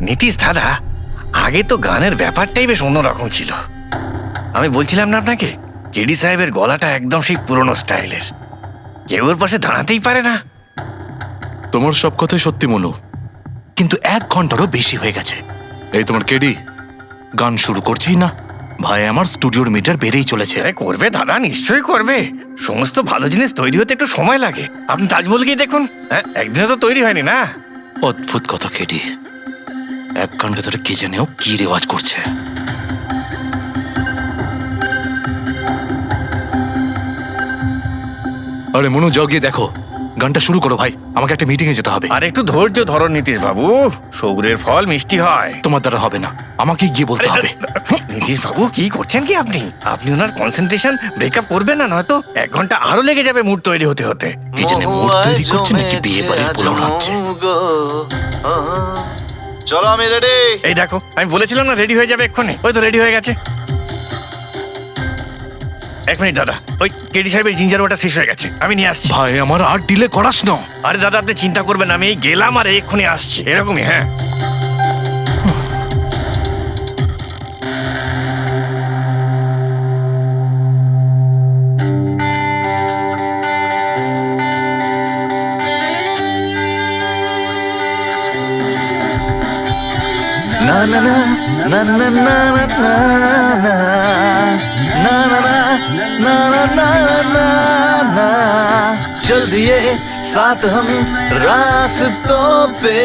নীতিশ দাদা, আগে তো গানের ব্যাপারটাই বেশ অন্যরকম ছিল। আমি বলছিলাম না আপনাকে, কেডি সাহেবের গলাটা একদম সেই পুরনো স্টাইলের, কেউ ওর পাশে দাঁড়াতেই পারে না। তোমার সব কথাই সত্যি মনু, কিন্তু 1 ঘন্টারও বেশি হয়ে গেছে। এই তোমার কেডি গান শুরু করছেই না। ভাই আমার স্টুডিওর মিটার বেড়েই চলেছে। আরে করবে দাদা, নিশ্চয়ই করবে। সমস্ত ভালো জিনিস তৈরি হতে একটু সময় লাগে। আপনি তাজমহলকেই দেখুন, হ্যাঁ, একদিনে তো তৈরি হয়নি না। অদ্ভুত কথা কেডি, 1 ঘন্টা ধরে কে জানে ও কি রেওয়াজ করছে। আরে মনু, যাও গিয়ে দেখো, গানটা শুরু করো ভাই, আমাকে একটা মিটিং এ যেতে হবে। আর একটু ধৈর্য ধরো নীতিশ বাবু, সৌরের ফল মিষ্টি হয়। তোমার দ্বারা হবে না, আমাকে গিয়ে বলতে হবে। নীতিশ বাবু কি করছেন কি আপনি? আপনি ওনার কনসেন্ট্রেশন ব্রেকআপ করবেন না, নয়তো 1 ঘন্টা আরো লেগে যাবে মুড তৈরি হতে হতে। কি জানে মুড তৈরি করছে নাকি বিয়ে বাড়ির পোলাও হচ্ছে। চলো আমি রেডি। এই দেখো, আমি বলেছিলাম না রেডি হয়ে যাবে এক্ষুনি, ওই তো রেডি হয়ে গেছে। 1 মিনিট দাদা, ওই কেডি সাহেবের জিঞ্জার ওয়াটার শেষ হয়ে গেছে, আমি নিয়ে আসছি। ভাই আমার আর ডিলে করাস না। আরে দাদা আপনি চিন্তা করবেন না, আমি এই গেলাম আর এক্ষুনি আসছি, এরকমই। হ্যাঁ না না না না না না না না না না ना ना ना ना ना चल दिए साथ हम रास्तों पे,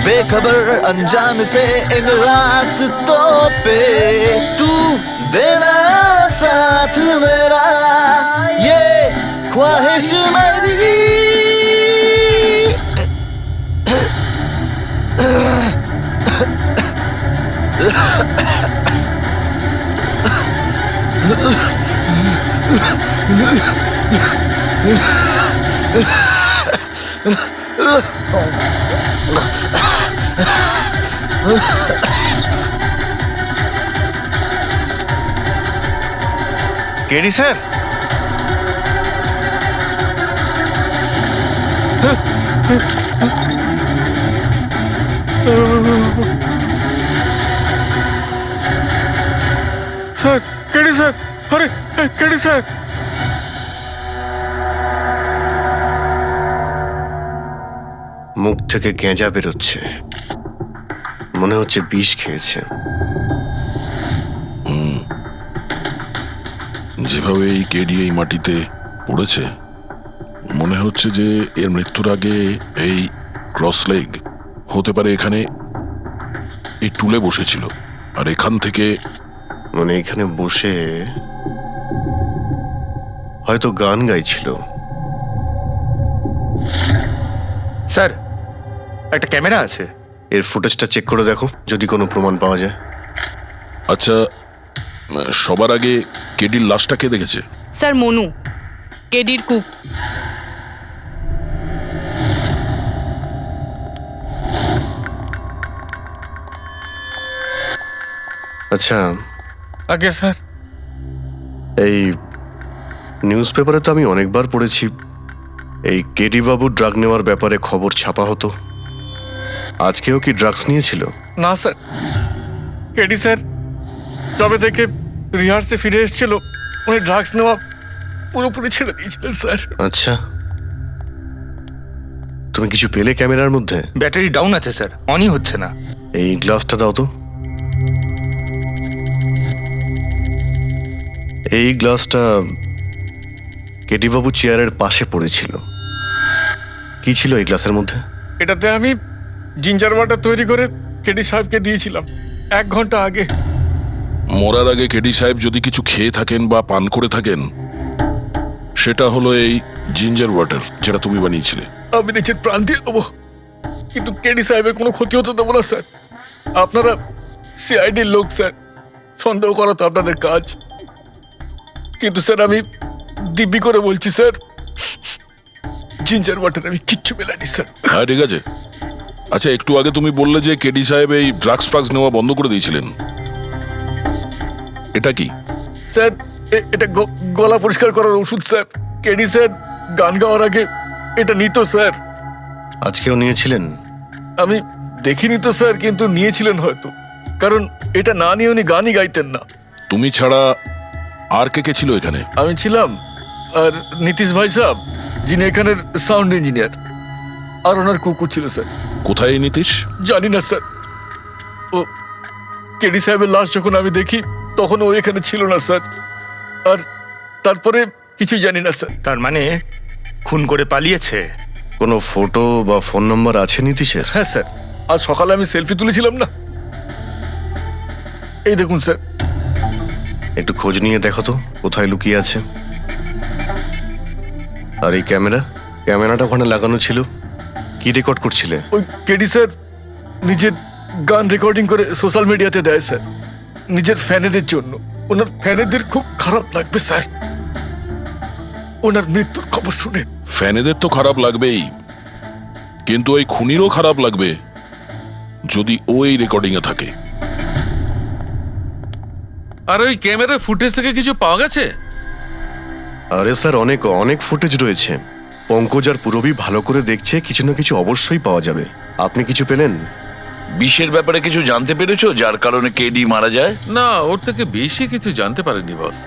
बेखबर अनजान से इन रास्तों पे, तू देना साथ मेरा, ये ख्वाहिश मेरी। KD sir, sir KD sir, আরে কেডি স্যার। মুখ থেকে গেঁজা বেরোচ্ছে, মনে হচ্ছে বিষ খেয়েছে। যেভাবে এই কেডি এই মাটিতে পড়েছে, মনে হচ্ছে যে এর মৃত্যুর আগে এই ক্রস লেগ হতে পারে এখানে এই টুলে বসেছিল, আর এখান থেকে মানে এখানে বসে হয়তো গান গাইছিল। স্যার একটা ক্যামেরা আছে, এর ফুটেজটা চেক করে দেখো, যদি কোনো প্রমাণ পাওয়া যায়। আচ্ছা, সবার আগে কেডির লাশটা কে দেখেছে? স্যার মনু, কেডির কুক। আচ্ছা, আগে স্যার এই নিউজ পেপারে তো আমি অনেকবার পড়েছি এই কেডি বাবু ড্রাগ নেওয়ার ব্যাপারে খবর ছাপা হতো। আজকেও কি ড্রাগস নিয়েছিল? না স্যার, কেডি স্যার তবে থেকে রিহার্সে ফিরে এসেছিল, উনি ড্রাগস নেওয়া পুরোপুরি ছেড়ে দিয়েছিলেন স্যার। আচ্ছা, তুমি কিছু পেলে ক্যামেরার মধ্যে? ব্যাটারি ডাউন আছে স্যার, অনই হচ্ছে না। এই গ্লাসটা দাও তো। এই গ্লাসটা কেডি বাবু চেয়ারের পাশে পড়েছিল। কি ছিল এই গ্লাসের মধ্যে? এটাতে আমি জিঞ্জার ওয়াটার তৈরি করে কেডি সাহেবকে দিয়েছিলাম 1 ঘন্টা আগে। মরার আগে কেডি সাহেব যদি কিছু খেয়ে থাকেন বা পান করে থাকেন, সেটা হলো এই জিঞ্জার ওয়াটার, যেটা তুমি বানিয়েছিলে। আমি নিজের প্রাণ দিয়ে দেবো, কিন্তু কেডি সাহেবের কোনো ক্ষতি হতে দেবো না স্যার। আপনারা সিআইডির লোক স্যার, সন্দেহ করা তো আপনাদের কাজ, কিন্তু স্যার আমি দিব্যি করে বলছি স্যার, জিঞ্জার ওয়াটার আমি কিচ্ছু মেলাইনি স্যার। হ্যাঁ ঠিক আছে। আচ্ছা, একটু আগে তুমি বললে যে কেডি সাহেব এই ড্রাগস ফ্রাগস নেওয়া বন্ধ করে দিয়েছিলেন, এটা কি? স্যার এটা গলা পরিষ্কার করার ওষুধ স্যার। কেডি স্যার গান গাওয়ার আগে এটা নিত স্যার। আজকেও নিয়েছিলেন? আমি দেখিনি তো স্যার, কিন্তু নিয়েছিলেন হয়তো, কারণ এটা না নিয়ে উনি গানই গাইতেন না। তুমি ছাড়া আর কে কে ছিল এখানে? আমি ছিলাম, আর নীতিশ ভাই সাহেব যিনি এখানের সাউন্ড ইঞ্জিনিয়ার, আর ওনার কুকুর ছিল স্যার। কোথায় এই নীতিশ? জানি না স্যার, ও কেডি সাহেবের লাশ যখন আমি দেখি তখন ও এখানে ছিল না স্যার, আর তারপরে কিছুই জানি না স্যার। তার মানে খুন করে পালিয়েছে? কোনো ফটো বা ফোন নাম্বার আছে নীতিশের? হ্যাঁ স্যার, আজ সকালে আমি সেলফি তুলেছিলাম না, এই দেখুন স্যার। একটু খোঁজ নিয়ে দেখো তো কোথায় লুকিয়ে আছে। আর এই ক্যামেরাটা ওখানে লাগানো ছিল, কি রেকর্ড করছিলে? ওই কেডি স্যার নিজের গান রেকর্ডিং করে সোশ্যাল মিডিয়াতে দেয় স্যার, নিজের ফ্যানেদের জন্য। ওনার ফ্যানেদের খুব খারাপ লাগবে স্যার ওনার মৃত্যুর খবর শুনে। ফ্যানেদের তো খারাপ লাগবেই, কিন্তু ওই খুনিরও খারাপ লাগবে যদি ও এই রেকর্ডিং এ থাকে। আর ওই ক্যামেরার ফুটেজ থেকে কিছু পাওয়া গেছে? আরে স্যার, অনেক অনেক ফুটেজ রয়েছে। পঙ্কজ আর পুরবী ভালো করে দেখছে, কিছু না কিছু অবশ্যই পাওয়া যাবে। আপনি কিছু পেলেন? বিষের ব্যাপারে কিছু জানতে পেরেছো যার কারণে কেডি মারা যায়? না, ওর থেকে বেশি কিছু জানতে পারেনি বস।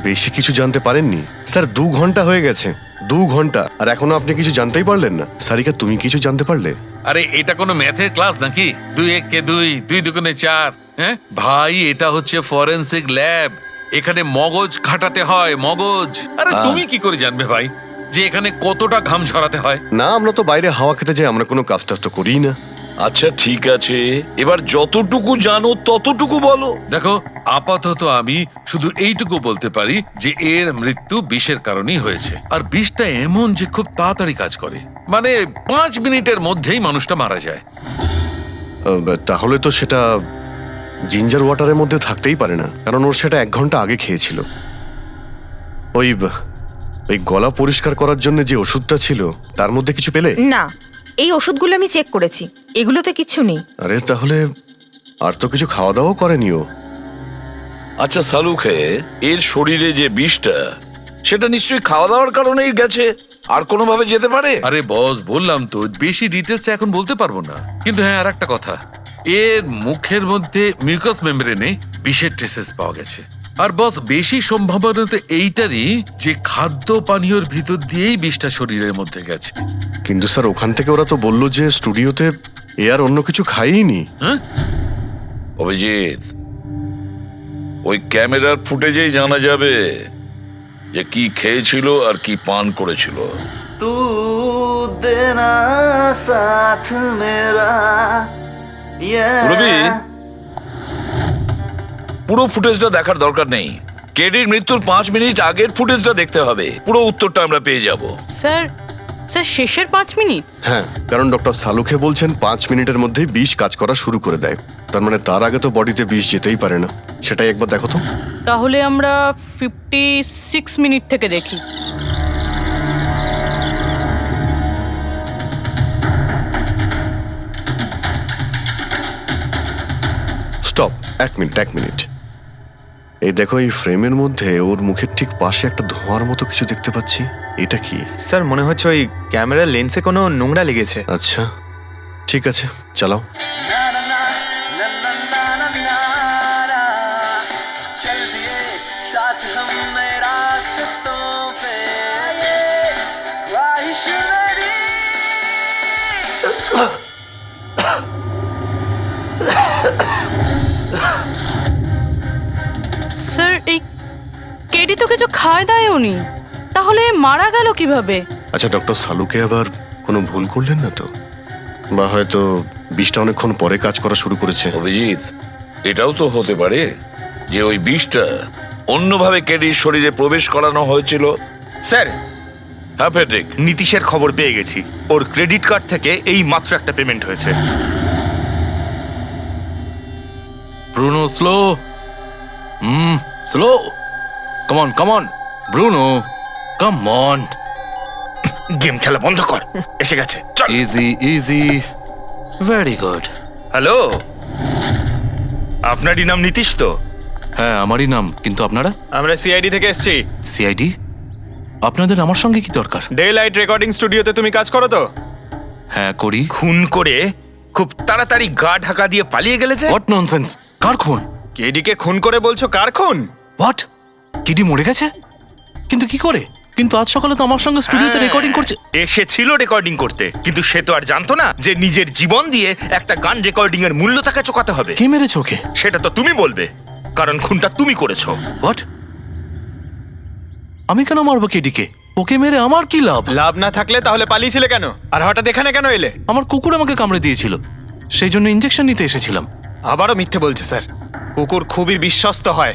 বেশি কিছু জানতে পারেননি স্যার? 2 ঘন্টা হয়ে গেছে, 2 ঘন্টা, আর এখনো আপনি কিছু জানতেই পারলেন না। সারিকা, তুমি কিছু জানতে পারলে? আরে এটা কোনো ম্যাথের ক্লাস নাকি? 2 × 1 = 2, 2 × 2 = 4। হ্যাঁ ভাই, এটা হচ্ছে ফরেনসিক ল্যাব, এখানে মগজ খাটাতে হয়, মগজ। আরে তুমি কি করে জানবে ভাই যে এখানে কতটা ঘাম ঝরাতে হয়? না, আমরা তো বাইরে হাওয়া খেতে যাই, আমরা কোনো কাজ টাজ তো করিই না। আচ্ছা ঠিক আছে, এবার যতটুকু জানো ততটুকু বলো। দেখো, আপাতত আমি শুধু এইটুকু বলতে পারি যে এর মৃত্যু বিষের কারণেই হয়েছে। আর বিষটা এমন যে খুব তাড়াতাড়ি কাজ করে, মানে 5 মিনিটের মধ্যেই মানুষটা মারা যায়। তাহলে তো সেটা জিঞ্জার ওয়াটারের মধ্যে থাকতেই পারে না, কারণ ওর সেটা 1 ঘন্টা আগে খেয়েছিল। ওই গলা পরিষ্কার করার জন্য যে ওষুধটা ছিল তার মধ্যে কিছু পেলে? না, এই ওষুধগুলো আমি চেক করেছি, এগুলোতে কিচ্ছু নেই। আরে তাহলে আর তো কিছু খাওয়া দাওয়া করেনি ও। আচ্ছা সালুখে, এর শরীরে যে বিষটা, সেটা নিশ্চয়ই খাওয়া দাওয়ার কারণেই গেছে, আর কোনোভাবে যেতে পারে? আরে বস, বললাম তো বেশি ডিটেলস এখন বলতে পারবো না। কিন্তু হ্যাঁ, আর একটা কথা, এর মুখের মধ্যে মিউকাস মেমব্রেনে বিষের ট্রেসেস পাওয়া গেছে। আর বস, বেশি সম্ভাবনা তো এইটারই যে খাদ্য পানীয়র ভিতর দিয়েই বিষটা শরীরের মধ্যে গেছে। কিন্তু স্যার, ওখান থেকে ওরা তো বললো যে স্টুডিওতে এ আর অন্য কিছু খাইনি। হ্যাঁ, অভিজিৎ, ওই ক্যামেরার ফুটেজেই জানা যাবে যে কি খেয়েছিল আর কি পান করেছিল। तू देना साथ मेरा পুরবী, পুরো ফুটেজটা দেখার দরকার নেই, কেডির মৃত্যুর 5 মিনিট আগের ফুটেজটা দেখতে হবে, পুরো উত্তরটা আমরা পেয়ে যাব। স্যার, শেষের 5 মিনিট? হ্যাঁ, কারণ ডক্টর সালুখে বলছেন 5 মিনিটের মধ্যেই বিষ কাজ করা শুরু করে দেয়। তার মানে তার আগে তো বডিতে বিষ যেতেই পারে না। সেটাই একবার দেখো তো। তাহলে আমরা 56 মিনিট থেকে দেখি। Stop, 1 minute. এই দেখো, এই ফ্রেমের মধ্যে ওর মুখের ঠিক পাশে একটা ধোঁয়ার মতো কিছু দেখতে পাচ্ছি। এটা কি? স্যার, মনে হচ্ছে ওই ক্যামেরার লেন্সে কোনো নোংরা লেগেছে। আচ্ছা ঠিক আছে, চালাও। चल दिए साथ हम रास्तों पे, ये ख्वाहिश मेरी। স্যার, এই কেডি তো কিছু খায় দায়ও নি, তাহলে মারা গেল কিভাবে? আচ্ছা, ডক্টর সালুকে আবার কোনো ভুল করলেন না তো? বা হয়তো বিষটা অনেকক্ষণ পরে কাজ করা শুরু করেছে। অভিজিৎ, এটাও তো হতে পারে যে ওই বিষটা অন্যভাবে কেডির শরীরে প্রবেশ করানো হয়েছিল। স্যার, হ্যাঁ ফেডরিক, নীতিশের খবর পেয়ে গেছি। ওর ক্রেডিট কার্ড থেকে এই মাত্র একটা পেমেন্ট হয়েছে। Bruno, slow. Slow. Come on Bruno, come on. Game খেলা বন্ধ কর, এসে গেছে, চল। Easy, very good. হ্যালো, আপনারই নাম নীতিশ তো? হ্যাঁ, আমারই নাম। কিন্তু আপনারা? আমরা সিআইডি থেকে এসেছি। সিআইডি? আপনাদের আমার সঙ্গে কি দরকার? ডে লাইট রেকর্ডিং স্টুডিওতে তুমি কাজ করো তো? হ্যাঁ, করি। খুন করে খুব তাড়াতাড়ি গা ঢাকা দিয়ে পালিয়ে গেলে যে। What nonsense! কার খুন? কেডিকে খুন করে বলছো কার খুন? হোয়াট? কেডি মরে গেছে? কিন্তু কি করে? কিন্তু আজ সকালে তো আমার সঙ্গে স্টুডিওতে রেকর্ডিং করছে। এসেছিল রেকর্ডিং করতে, কিন্তু সে তো আর জানতো না যে নিজের জীবন দিয়ে একটা গান রেকর্ডিং এর মূল্য তাকে চোকাতে হবে। কে মেরেছে ওকে? সেটা তো তুমি বলবে, কারণ খুনটা তুমি করেছো। হোয়াট? আমি কেন মারবো কেডিকে? ওকে মেরে আমার কি লাভ? লাভ না থাকলে তাহলে পালিয়েছিলে কেন? আর হঠাৎ এখানে কেন এলে? আমার কুকুর আমাকে কামড়ে দিয়েছিল, সেই জন্য ইনজেকশন নিতে এসেছিলাম। আবারও মিথ্যে বলছে স্যার। কুকুর খুবই বিশ্বস্ত হয়,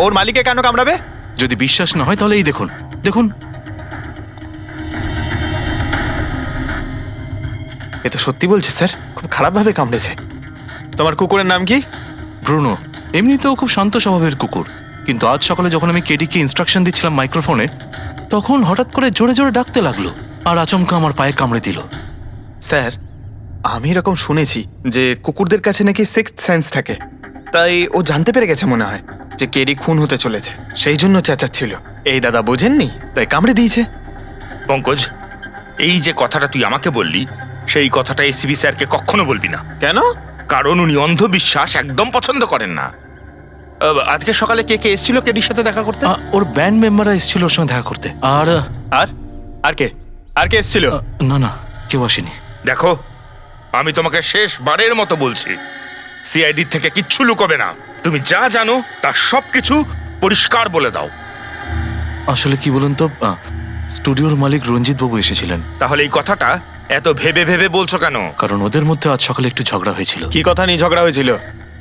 ওর মালিককে কেন কামড়াবে? যদি বিশ্বাস না হয় তাহলে এই দেখুন, দেখুন। এ তো সত্যি বলছে স্যার, খুব খারাপভাবে কামড়েছে। তোমার কুকুরের নাম কি? ব্রুনো। এমনিতেও খুব শান্ত স্বভাবের কুকুর, কিন্তু আজ সকালে যখন আমি কেডিকে ইনস্ট্রাকশন দিচ্ছিলাম মাইক্রোফোনে, তখন হঠাৎ করে জোরে জোরে ডাকতে লাগলো আর আচমকা আমার পায়ে কামড়ে দিল। স্যার, আমি এরকম শুনেছি যে কুকুরদের কাছে নাকি সিক্সথ সেন্স থাকে, তাই ও জানতে পেরে গেছে মনে হয় যে কেডি খুন হতে চলেছে, সেই জন্য চেঁচাচ্ছিল। এই দাদা বোঝেননি, তাই কামড়ে দিয়েছে। পঙ্কজ, এই যে কথাটা তুই আমাকে বললি, সেই কথাটা এসিবি স্যারকে কখনো বলবি না। কেন? কারণ উনি অন্ধবিশ্বাস একদম পছন্দ করেন না। আজকে সকালে কে কে এসেছিল কেডির সাথে দেখা করতে? ওর ব্যান্ড মেম্বাররা এসেছিল ওর সঙ্গে দেখা করতে। আর আর আর কে আর কে এসেছিল? না না, কেউ আসেনি। দেখো, আমি তোমাকে শেষবারের মতো বলছি, সিআইডি থেকে কিচ্ছু লুকোবে না। তুমি যা জানো তার সবকিছু পরিষ্কার বলে দাও। আসলে কি বলুন তো, স্টুডিওর মালিক রঞ্জিত বাবু এসেছিলেন। তাহলে এই কথাটা এত ভেবে ভেবে বলছো কেন? কারণ ওদের মধ্যে আজ সকালে একটু ঝগড়া হয়েছিল। কি কথা নিয়ে ঝগড়া হয়েছিল?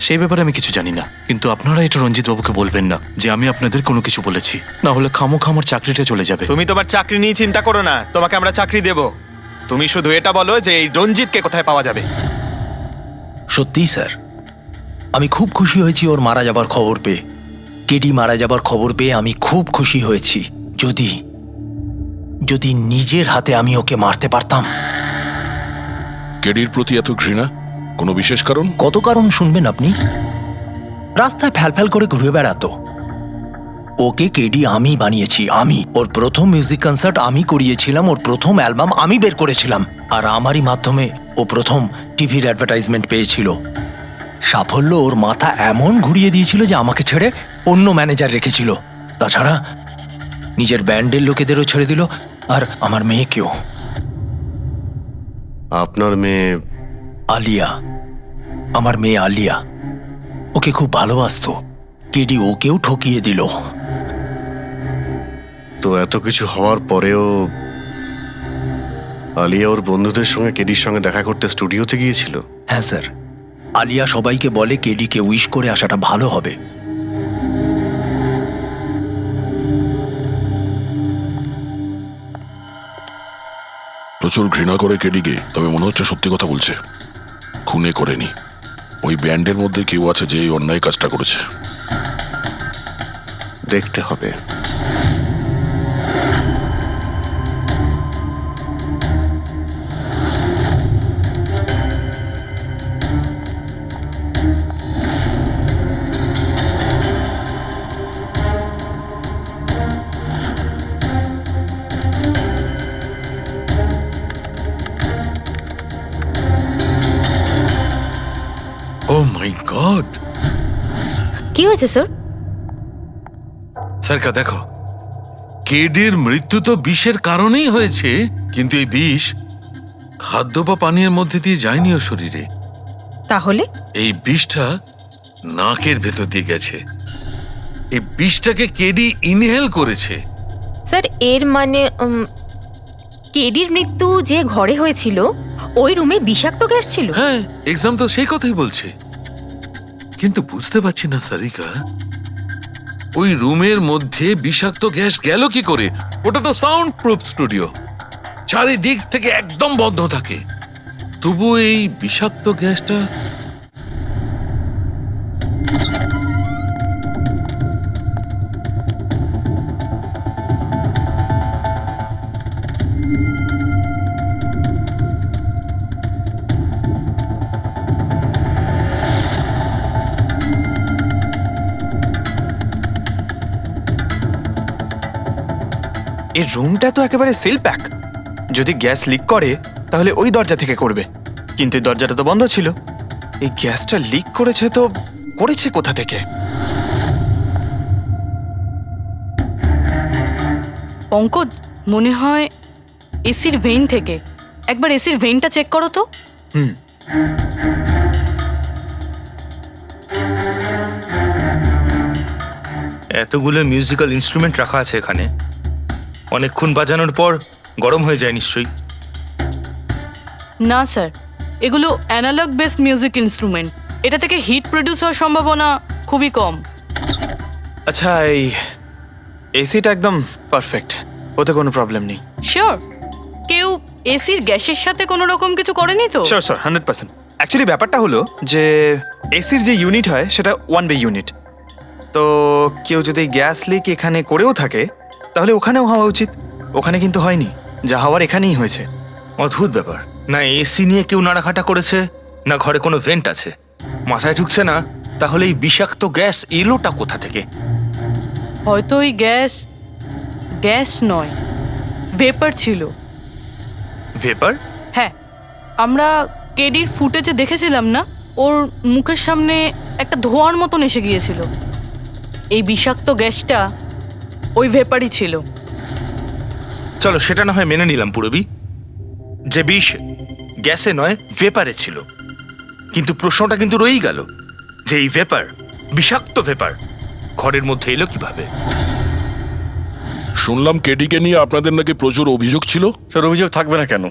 সেই ব্যাপারে আমি কিছু জানি না, কিন্তু আপনারা এটা রঞ্জিত বাবুকে বলবেন না যে আমি আপনাদের কোনো কিছু বলেছি, না হলে খামোখা আমার চাকরিটা চলে যাবে। তুমি তোমার চাকরি নিয়ে চিন্তা করো না, তোমাকে আমরা চাকরি দেব। তুমি শুধু এটা বলো যে এই রঞ্জিতকে কোথায় পাওয়া যাবে। সত্যিই স্যার, আমি খুব খুশি হয়েছি ওর মারা যাবার খবর পেয়ে। কেডি মারা যাবার খবর পেয়ে আমি খুব খুশি হয়েছি। যদি যদি নিজের হাতে আমি ওকে মারতে পারতাম। কেডির প্রতি এত ঘৃণা, কোনো বিশেষ কারণ? কত কারণ শুনবেন আপনি? রাস্তায় ফ্যালফ্যাল করে ঘুরে বেড়াতো। ওকে কেডি আমি বানিয়েছি, আমি। ওর প্রথম মিউজিক কনসার্ট আমি করিয়েছিলাম, ওর প্রথম অ্যালবাম আমি বের করেছিলাম, আর আমারই মাধ্যমে ও প্রথম টিভির অ্যাডভার্টাইজমেন্ট পেয়েছিল। সাফল্য ওর মাথা এমন ঘুরিয়ে দিয়েছিল যে আমাকে ছেড়ে অন্য ম্যানেজার রেখেছিল। তাছাড়া নিজের ব্যান্ডের লোকেদেরও ছেড়ে দিল, আর আমার মেয়েকেও। আপনার মেয়ে? আলিয়া, আমার মেয়ে আলিয়া। ওকে খুব ভালোবাসতো, কেডি ওকেও ঠকিয়ে দিল। তো এত কিছু হওয়ার পরেও আলিয়া ওর বন্ধুদের সঙ্গে কেডির সঙ্গে দেখা করতে স্টুডিওতে গিয়েছিল? হ্যাঁ স্যার, আলিয়া সবাইকে বলে কেডিকে উইশ করে আসাটা ভালো হবে। প্রচুর ঘৃণা করে কেডিকে, তবে মনে হচ্ছে সত্যি কথা বলছে। খুনে করেনি, ওই ব্যান্ডের মধ্যে কেউ আছে যে এই অন্যায় কাজটা করেছে। দেখতে হবে। ও মাই গড! কি হয়েছে স্যার? সারকা দেখো, কেডির মৃত্যু তো বিষের কারণেই হয়েছে, কিন্তু এই বিষ খাদ্য বা পানীয়ের মধ্যে দিয়ে যায়নি ওর শরীরে। তাহলে এই বিষটা নাকের ভেতর দিয়ে গেছে। এই বিষটাকে কেডি ইনহেল করেছে। স্যার, এর মানে কেডির মৃত্যু যে ঘরে হয়েছিল ওই রুমে বিষাক্ত গ্যাস ছিল? হ্যাঁ, এক্সাম তো সেই কথাই বলছে, কিন্তু বুঝতে পারছি না সারিকা, ওই রুমের মধ্যে বিষাক্ত গ্যাস গেল কি করে? ওটা তো সাউন্ড প্রুফ স্টুডিও, চারিদিক থেকে একদম বন্ধ থাকে, তবু এই বিষাক্ত গ্যাসটা। এই রুমটা তো একেবারে সিল প্যাক। যদি গ্যাস লিক করে তাহলে ওই দরজা থেকে করবে, কিন্তু এই দরজাটা তো বন্ধ ছিল। এই গ্যাসটা লিক করেছে তো করেছে কোথা থেকে? পঙ্কজ, মনে হয় এসির ভেইন থেকে। একবার এসির ভেইনটা চেক করো তো। এতগুলো মিউজিক্যাল ইনস্ট্রুমেন্ট রাখা আছে এখানে, অনেকক্ষণ বাজানোর পর গরম হয়ে যায় নিশ্চয়ই। না স্যার, এগুলো অ্যানালগ বেসড মিউজিক ইনস্ট্রুমেন্ট। এটা থেকে হিট প্রডিউস হওয়ার সম্ভাবনা খুবই কম। আচ্ছা, এই এসিটা একদম পারফেক্ট, ওতে কোনো প্রবলেম নেই। শিওর? কেউ এসির গ্যাসের সাথে কোনো রকম কিছু করেনি তো? Sure sir, 100%। অ্যাকচুয়ালি ব্যাপারটা হলো যে এসির যে ইউনিট হয় সেটা 1 বে ইউনিট। তো কেউ যদি গ্যাস লিক এখানে করেও থাকে তাহলে ওখানেও হওয়া উচিত। ওখানে কিন্তু হয়নি, যা হওয়ার এখানেই হয়েছে। অদ্ভুত ব্যাপার, না এসি নিয়ে কেউ নাড়াঘাটা করেছে, না ঘরে কোনো ভেন্ট আছে, মাথায় ঢুকছে না। তাহলে এই বিষাক্ত গ্যাস এলোটা কোথা থেকে? হয়তো ওই গ্যাস নয়, ভেপার ছিল। ভেপার? হ্যাঁ, আমরা কেডির ফুটেজে দেখেছিলাম না, ওর মুখের সামনে একটা ধোঁয়ার মতন এসে গিয়েছিল। এই বিষাক্ত গ্যাসটা ওই ভেপারই ছিল। চলো সেটা না হয় মেনে নিলাম পুরবি, যে বিষ গ্যাসে নয় ভেপারে ছিল। কিন্তু প্রশ্নটা কিন্তু রয়েই গেল যে এই ভেপার, বিষাক্ত ভেপার ঘরের মধ্যে এলো কিভাবে? শুনলাম কেডিকে নিয়ে আপনাদের নাকি প্রচুর অভিযোগ ছিল। স্যার, অভিযোগ থাকবে না কেন?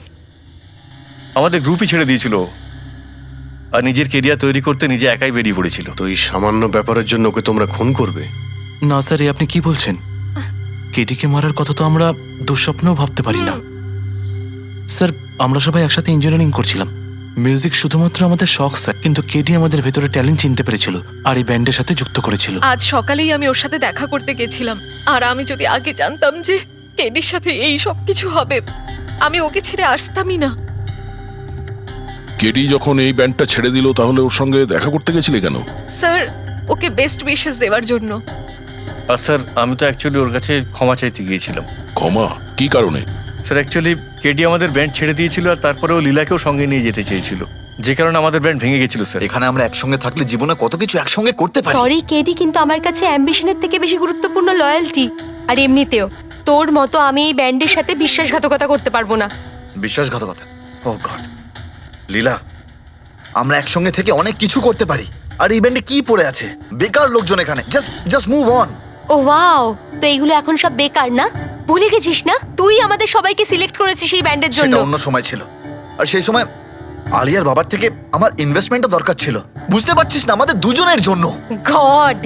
আমাদের গ্রুপই ছেড়ে দিয়েছিল, আর নিজের কেরিয়ার তৈরি করতে নিজে একাই বেরিয়ে পড়েছিল। তো এই সামান্য ব্যাপারের জন্য ওকে তোমরা খুন করবে? না স্যার, এ আপনি কি বলছেন? কেডিকে মারার কথা তো আমরা দুঃস্বপ্নেও ভাবতে পারি না। স্যার, আমরা সবাই একসাথে ইঞ্জিনিয়ারিং করছিলাম। মিউজিক শুধুমাত্র আমাদের শখ স্যার, কিন্তু কেডি আমাদের ভেতরে ট্যালেন্ট চিনতে পেরেছিল আর এই ব্যান্ডের সাথে যুক্ত করেছিল। আজ সকালেই আমি ওর সাথে দেখা করতে গেছিলাম, আর আমি যদি আগে জানতাম যে কেডির সাথে এই সব কিছু হবে, আমি ওকে ছেড়ে আসতামই না। কেডি যখন এই ব্যান্ডটা ছেড়ে দিল তাহলে ওর সঙ্গে দেখা করতে গেছিলে কেন? স্যার, ওকে বেস্ট উইশেস দেওয়ার জন্য। আর স্যার, আমি তো অ্যাকচুয়ালি ওর কাছে ক্ষমা চাইতে গিয়েছিলাম। ক্ষমা? কি কারণে? স্যার, অ্যাকচুয়ালি কেডি আমাদের ব্যান্ড ছেড়ে দিয়েছিল, আর তারপরে ও লীলাকেও সঙ্গে নিয়ে যেতে চেয়েছিল, যে কারণে আমাদের ব্যান্ড ভেঙে গেছিল স্যার। এখানে আমরা একসঙ্গে থাকলে জীবনে কত কিছু একসঙ্গে করতে পারি। সরি কেডি, কিন্তু আমার কাছে অ্যাম্বিশনের থেকে বেশি গুরুত্বপূর্ণ লয়্যালটি। আর এমনিতেও তোর মতো আমি এই ব্যান্ডের সাথে বিশ্বাসঘাতকতা করতে পারবো না। বিশ্বাসঘাতকতা? ও গড, লীলা, আমরা একসঙ্গে থেকে অনেক কিছু করতে পারি। আর এই ব্যান্ডে কি পড়ে আছে? বেকার লোকজন এখানে। Just move on. Oh wow, তো এইগুলো এখন সব বেকার না? ভুলে গেছিস না তুই আমাদের সবাইকে সিলেক্ট করেছিস এই ব্যান্ডের জন্য? সেটা অন্য সময় ছিল, আর সেই সময় আলিয়ার বাবার থেকে আমার ইনভেস্টমেন্টও দরকার ছিল। বুঝতে পারছিস না, আমাদের দুজনের জন্য। গড,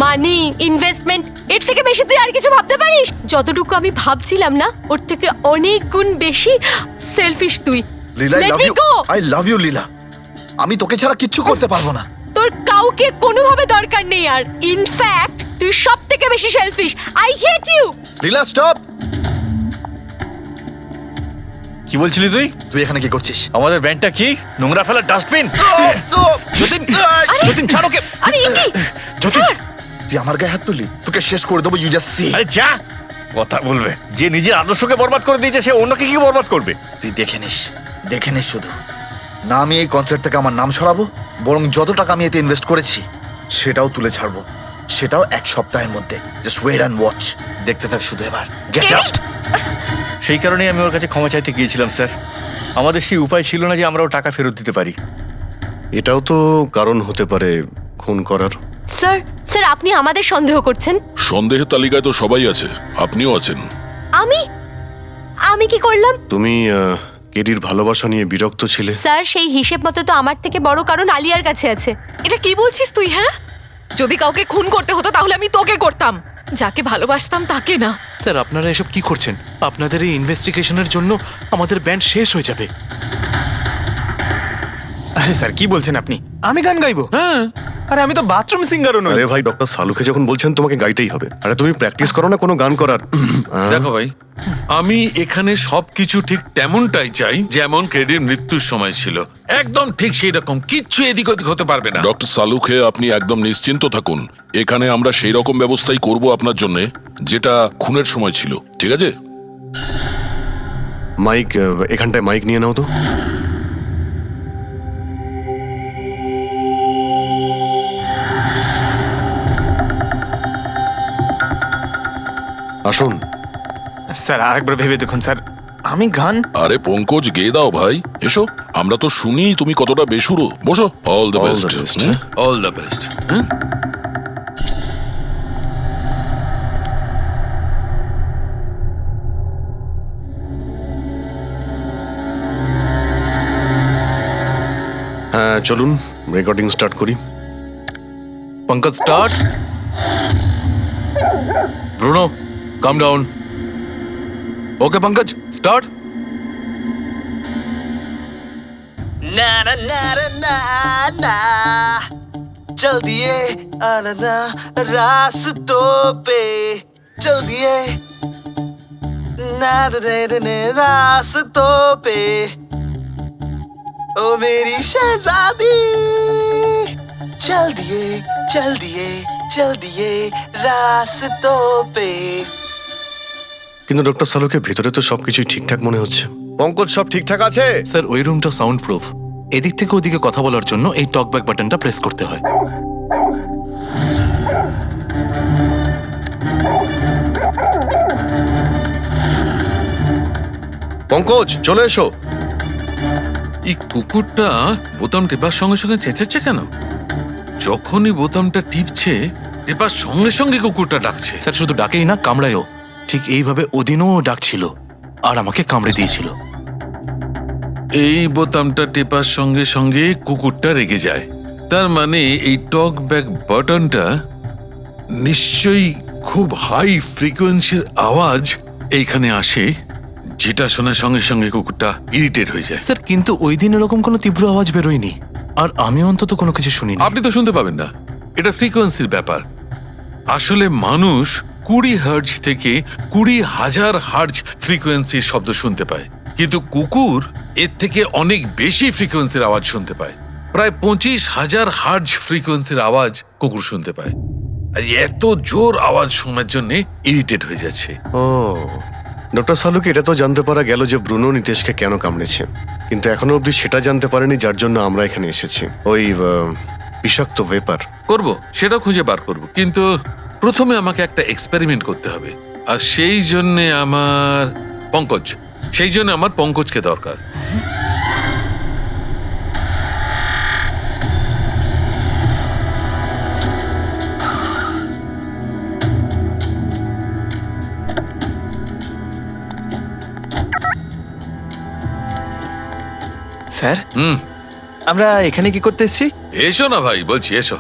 মানি, ইনভেস্টমেন্ট, এর থেকে বেশি তুই আর কিছু ভাবতে পারিস? যতটুকু আমি ভাবছিলাম না, ওর থেকে অনেক গুণ বেশি সেলফিশ তুই। Leela, Let me go! I love you Leela. আমি তোকে ছাড়া কিচ্ছু করতে পারবো না। তোর কাউকে কোনোভাবে দরকার নেই আর। ইনফ্যাক্ট তুই সব থেকে বেশি selfish. I hate you. Leela, stop. কি বলছিলি তুই? তুই এখানে কি করছিস? আমাদের ব্যান্ডটা কি নোংরা ফেলার ডাস্টবিন? যতীন, যতীন ছাড় ওকে। আরে এ কি? যতীন, তুই আমার গায়ে হাত তুললি, তোকে শেষ করে দেবো। You just see. আরে যা, কথা বলবে। যে নিজের আদর্শকে বরবাদ করে দিয়েছে সে অন্যকে কি বরবাদ করবে? তুই দেখে নিস শুধু। না আমি এই কনসার্ট থেকে আমার নাম সরাবো, বরং যত টাকা আমি এতে ইনভেস্ট করেছি সেটাও তুলে ছাড়বো, সেটাও 1 সপ্তাহের মধ্যে। Just wait and watch. দেখতে থাক শুধু এবার। Get out. সেই কারণেই আমি ওর কাছে ক্ষমা চাইতে গিয়েছিলাম স্যার। আমাদের সেই উপায় ছিল না যে আমরাও টাকা ফেরত দিতে পারি। এটাও তো কারণ হতে পারে খুন করার। স্যার আপনি আমাদের সন্দেহ করছেন? সন্দেহের তালিকায় তো সবাই আছে, আপনিও আছেন। আমি কি করলাম? তুমি কেডির ভালোবাসা নিয়ে বিরক্ত ছিলে। স্যার, সেই হিসেব মতো তো আমার থেকে বড় কারণ আলিয়ার কাছে আছে। এটা কি বলছিস তুই? হ্যাঁ, যদি কাউকে খুন করতে হতো তাহলে আমি তোকে করতাম, যাকে ভালোবাসতাম তাকে না। স্যার, আপনারা এসব কি করছেন? আপনাদের এই ইনভেস্টিগেশনের জন্য আমাদের ব্যান্ড শেষ হয়ে যাবে। আরে স্যার, কি বলছেন আপনি? আমি গান গাইবো? হ্যাঁ, আরে আমি তো বাথরুম সিঙ্গারও নই। আরে ভাই, ডক্টর সালুকে যখন বলছেন তোমাকে গাইতেই হবে। আরে তুমি প্র্যাকটিস করো না কোনো গান করার? দেখো ভাই, আমি এখানে সবকিছু ঠিক তেমনটাই চাই যেমন কেডির মৃত্যুর সময় ছিল। একদম ঠিক সেই রকম, কিচ্ছু এদিক ওদিক হতে পারবে না। ডক্টর সালুখে আপনি একদম নিশ্চিন্ত থাকুন। এখানে আমরা সেই রকম ব্যবস্থাই করব আপনার জন্য যেটা খুনের সময় ছিল, ঠিক আছে? মাইক, এখানটায় মাইক নিয়ে নাও তো। আসুন। স্যার আরেকবার ভেবে দেখুন স্যার, আমি গান আরে পঙ্কজ গেয়ে দাও ভাই, এসো। আমরা তো শুনি তুমি কতটা বেসুরো। বসো। All the All best. the best. All the best. হ্যাঁ চলুন রেকর্ডিং স্টার্ট করি। পঙ্কজ স্টার্ট। ব্রুনো কাম ডাউন। ওকে পঙ্কজ স্টার্ট। ना ना ना ना ना चल दिए आना रास्तों पे चल दिए ना दे रास्तों पे ओ मेरी शहजादी चल दिए रास्तों पे। কিন্তু ডক্টর সালুকে ভিতরে তো সবকিছুই ঠিকঠাক মনে হচ্ছে। পঙ্কজ সব ঠিকঠাক আছে? স্যার ওই রুমটা সাউন্ড প্রুফ। এদিক থেকে ওদিকে কথা বলার জন্য এই টক ব্যাক বাটনটা প্রেস করতে হয়। পঙ্কজ চলে এসো। এই কুকুরটা বোতাম টেপার সঙ্গে সঙ্গে চেঁচাচ্ছে কেন? যখনই বোতামটা টিপছে টেপার সঙ্গে সঙ্গে কুকুরটা ডাকছে। স্যার শুধু ডাকেই না, কামড়ায়ও। ঠিক এইভাবে ওদিনও ডাকছিল আর আমাকে কামড়ে দিয়েছিল। এই বোতামটা টেপার সঙ্গে সঙ্গে কুকুরটা রেগে যায়। তার মানে এই টক ব্যাক বাটনটা নিশ্চয়ই খুব হাই ফ্রিকোয়েন্সির আওয়াজ এইখানে আসে, যেটা শোনার সঙ্গে সঙ্গে কুকুরটা ইরিটেট হয়ে যায়। স্যার কিন্তু ওই দিন এরকম কোনো তীব্র আওয়াজ বেরোয়নি, আর আমি অন্তত কোনো কিছু শুনিনি। আপনি তো শুনতে পাবেন না, এটা ফ্রিকোয়েন্সির ব্যাপার। আসলে মানুষ 20 হার্জ থেকে 20,000 হার্জ ফ্রিকোয়েন্সির শব্দ শুনতে পায়, কিন্তু কুকুর এর থেকে অনেক বেশি ফ্রিকোয়েন্সির আওয়াজ শুনতে পায়। প্রায় 25,000 হার্জ ফ্রিকোয়েন্সির আওয়াজ কুকুর শুনতে পায়। আর এত জোর আওয়াজ শোনার জন্য ইরিটেট হয়ে যাচ্ছে। ও ডক্টর সালুকে এটা তো জানতে পারা গেল যে ব্রুনো নিতেশকে কেন কামড়েছে, কিন্তু এখনো অবধি সেটা জানতে পারেনি যার জন্য আমরা এখানে এসেছি। ওই বিষাক্ত ভেপার করব, সেটা খুঁজে বার করব, কিন্তু প্রথমে আমাকে একটা এক্সপেরিমেন্ট করতে হবে। আর সেই জন্য আমার পঙ্কজকে দরকার। স্যার হুম, আমরা এখানে কি করতে এসেছি? এসো না ভাই, বলছি এসো।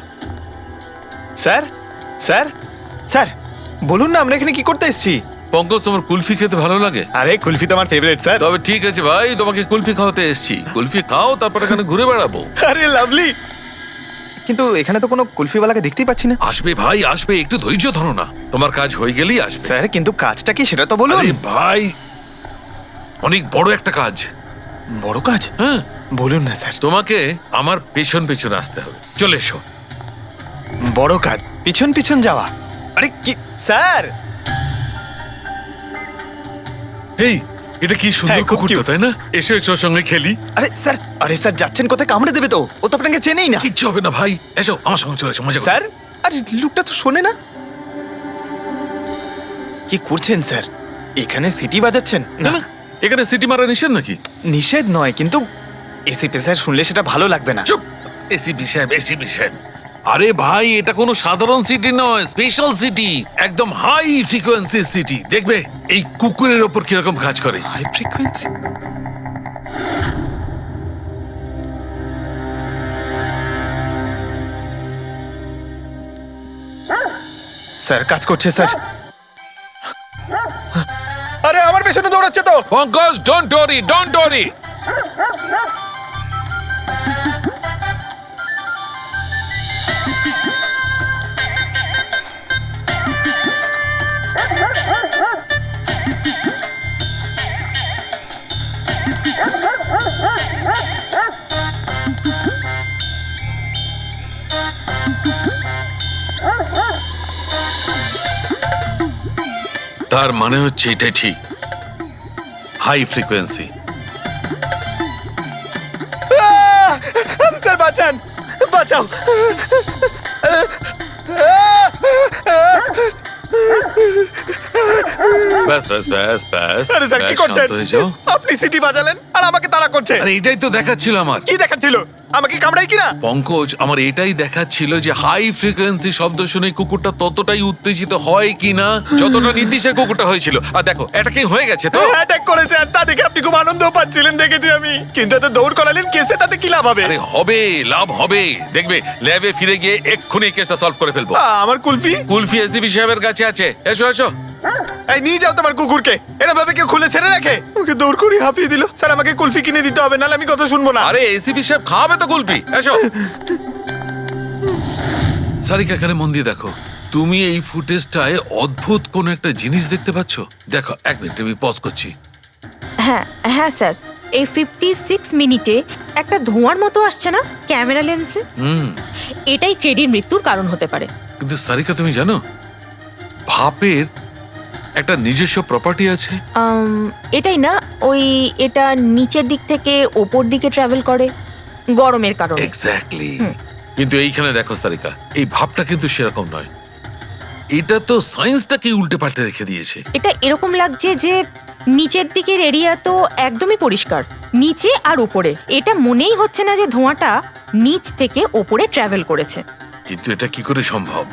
স্যার স্যার স্যার বলুন না আমরা এখানে কি করতে এসেছি? পঙ্কজ, তোমার কুলফি খেতে ভালো লাগে? আরে কুলফি তো আমার ফেভারিট স্যার। তবে ঠিক আছে ভাই, তোমাকে কুলফি খাওয়াতে এসেছি। কুলফি খাও, তারপর এখানে ঘুরে বেড়াবো। আরে লাভলি, কিন্তু এখানে তো কোনো কুলফিওয়ালাকে দেখতেই পাচ্ছি না। আসবে ভাই, আসবে, একটু ধৈর্য ধরো না, তোমার কাজ হয়ে গেলেই আসবে। স্যার কিন্তু কাজটা কি সেটা তো বলুন। আরে ভাই, অনেক বড় একটা কাজ। বড় কাজ? হ্যাঁ, বলুন না স্যার। তোমাকে আমার পেছন পেছন আসতে হবে। চলে এসো। বড় কাজ, পিছন পিছন যাওয়া? আরে কি স্যার? এই, এটা কি সুন্দর হ্যাঁ, খুব কুকুরটা, cute। তাই না? এসো এসো, ওর সঙ্গে খেলি। আরে স্যার যাচ্ছেন কোথায়? কামড়ে দেবে তো, ও তো আপনাকে চেনেই না। কিচ্ছু হবে না ভাই, এসো আমার সঙ্গে চলে এসো, মজা করো। স্যার আরে লোকটা তো শোনে না। কি করছেন স্যার? এখানে সিটি বাজাচ্ছেন? না না, এখানে সিটি মারা নিষেধ নাকি? নিষেধ নয়, কিন্তু এসিপি স্যার শুনলে সেটা ভালো লাগবে না। চুপ, এসিপি সাহেব, এসিপি সাহেব। আরে ভাই, এটা কোনো সাধারণ সিটি নয়, স্পেশাল সিটি, একদম হাই ফ্রিকোয়েন্সি সিটি। দেখবে এই কুকুরের ওপর কিরকম কাজ করে। High frequency? স্যার কাজ করছে স্যার। আরে আমার পেছনে দৌড়াচ্ছে তো। Pankaj, don't worry, don't worry. তার মানে হচ্ছে এটাই ঠিক, হাই ফ্রিকোয়েন্সি। স্যার বাঁচান, বাঁচাও। ব্যাস ব্যাস ব্যাস ব্যাস আরে স্যার কি ব্যাস, করছেন শান্ত হয়ে যাও। আপনি সিটি বাজালেন আর আমাকে তাড়া করছেন। আরে এটাই তো দেখাচ্ছিল আমার কি দেখাচ্ছিল? আমাকে কামড়াই কিনা? পঙ্কজ, আমার এটাই দেখাচ্ছিল যে হাই ফ্রিকোয়েন্সি শব্দ শুনে কুকুরটা ততটাই উত্তেজিত হয় কিনা যতটা নীতিশের কুকুরটা হয়েছিল। আর দেখো এটা কি হয়ে গেছে তো। অ্যাটাক করেছে আর তা দেখে আপনি খুব আনন্দ পাচ্ছিলেন দেখেছি আমি, কিন্তু এত দৌড় করালেন কেসে, তাতে কি লাভ হবে? আরে হবে, লাভ হবে, দেখবে ল্যাবে ফিরে গিয়ে এক্ষুনি কেসটা সলভ করে ফেলবো। আমার কুলফি? কুলফি এসডিপি সাহেবের কাছে আছে, এসো এসো। এই নিয়ে যাও তোমার কুকুরকে, এরা ভাবে কেউ খুলে ছেড়ে রাখে? ওকে দৌড় করে হাঁপিয়ে দিল। স্যার আমাকে কুলফি কিনে দিতে হবে, নাহলে আমি কথা শুনবো না। আরে এসিপি সাহেব খাওয়াবে তো কুলফি, এসো। সারিকা এখানে মন দিয়ে দেখো, তুমি এই ফুটেজটায় অদ্ভুত কোন একটা জিনিস দেখতে পাচ্ছ? দেখো 1 মিনিট, আমি পজ করছি। হ্যাঁ হ্যাঁ স্যার, এই 56 মিনিটে একটা ধোঁয়ার মতো আসছে না ক্যামেরা লেন্সে? এটাই কেডির মৃত্যুর কারণ হতে পারে। কিন্তু সারিকা তুমি জানো ভাপের একটা নিজস্ব প্রপার্টি আছে? এটাই না, ওই এটা নিচের দিক থেকে ওপর দিকে ট্রাভেল করে গরমের কারণে। এক্স্যাক্টলি। কিন্তু এইখানে দেখো সারিকা, এই ভাবটা কিন্তু সেরকম নয়, এটা তো সায়েন্সটাকে উল্টে পাল্টে রেখে দিয়েছে। এটা এরকম লাগছে যে নিচের দিকের এরিয়া তো একদমই পরিষ্কার, নিচে আর উপরে এটা মনেই হচ্ছে না যে ধোঁয়াটা নিচ থেকে ওপরে ট্রাভেল করেছে। কিন্তু এটা কি করে সম্ভব?